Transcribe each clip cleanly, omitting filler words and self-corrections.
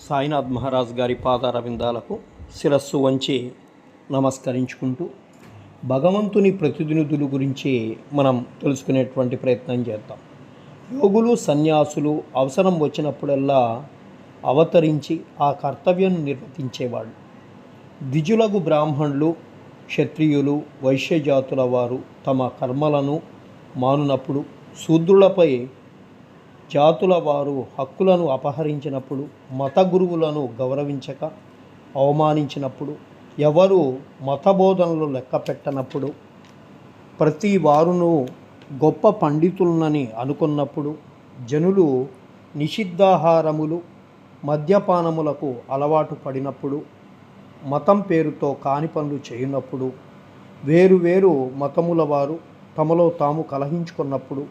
సాయినాథ్ మహారాజ్ గారి పాదారవిందాలకు శిరస్సు వంచి నమస్కరించుకుంటూ భగవంతుని ప్రతినిధుల గురించి మనం తెలుసుకునేటువంటి ప్రయత్నం చేద్దాం. యోగులు సన్యాసులు అవసరం వచ్చినప్పుడల్లా అవతరించి ఆ కర్తవ్యం నిర్వర్తించేవాళ్ళు. ద్విజులకు బ్రాహ్మణులు, క్షత్రియులు, వైశ్యజాతుల వారు తమ కర్మలను మానునప్పుడు, శూద్రులపై జాతుల వారు హక్కులను అపహరించినప్పుడు, మత గురువులను గౌరవించక అవమానించినప్పుడు, ఎవరు మతబోధనలు లెక్కపెట్టనప్పుడు, ప్రతి వారును గొప్ప పండితులనని అనుకున్నప్పుడు, జనులు నిషిద్ధాహారములు మద్యపానములకు అలవాటు పడినప్పుడు, మతం పేరుతో కాని పనులు చేయనప్పుడు, వేరు మతముల వారు తమలో తాము కలహించుకున్నప్పుడు,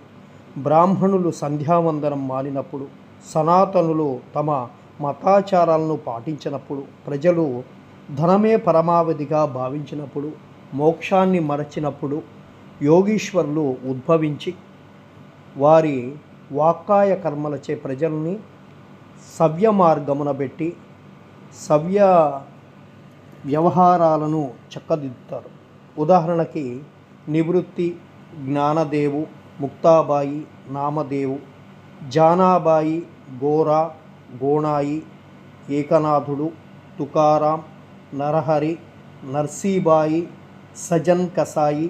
బ్రాహ్మణులు సంధ్యావందనం మానినప్పుడు, సనాతనులు తమ మతాచారాలను పాటించినప్పుడు, ప్రజలు ధనమే పరమావధిగా భావించినప్పుడు, మోక్షాన్ని మరచినప్పుడు, యోగీశ్వరులు ఉద్భవించి వారి వాక్కాయ కర్మలచే ప్రజల్ని సవ్య మార్గమున పెట్టి సవ్య వ్యవహారాలను చక్కదిద్దుతారు. ఉదాహరణకి నివృత్తి, జ్ఞానదేవు, ముక్తాబాయి, నామదేవు, జానాబాయి, గోరా, గోణాయి, ఏకనాథుడు, తుకారాం, నరహరి, నర్సీబాయి, సజన్ కసాయి,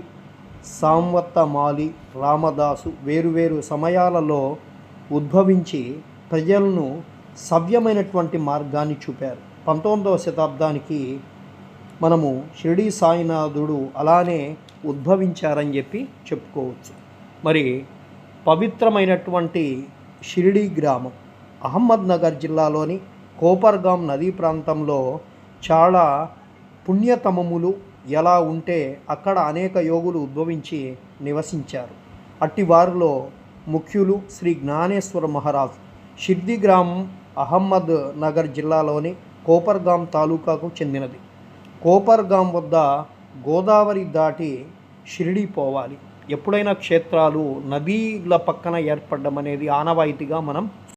సాంవత్తమాలి, రామదాసు వేరువేరు సమయాలలో ఉద్భవించి ప్రజలను సవ్యమైనటువంటి మార్గాన్ని చూపారు. 19వ శతాబ్దానికి మనము షిరిడీ సాయినాథుడు అలానే ఉద్భవించారని చెప్పి చెప్పుకోవచ్చు. మరి పవిత్రమైనటువంటి షిరిడీ గ్రామం అహ్మద్నగర్ జిల్లాలోని కోపర్గాం నదీ ప్రాంతంలో చాలా పుణ్యతమములు ఎలా ఉంటే అక్కడ అనేక యోగులు ఉద్భవించి నివసించారు. అట్టి వారిలో ముఖ్యులు శ్రీ జ్ఞానేశ్వర మహారాజ్. షిర్డీ గ్రామం అహ్మద్ నగర్ జిల్లాలోని కోపర్గాం తాలూకాకు చెందినది. కోపర్గాం వద్ద గోదావరి దాటి షిరిడీ పోవాలి. ఎప్పుడైనా క్షేత్రాలు నదీల పక్కన ఏర్పడడం అనేది ఆనవాయితీగా మనం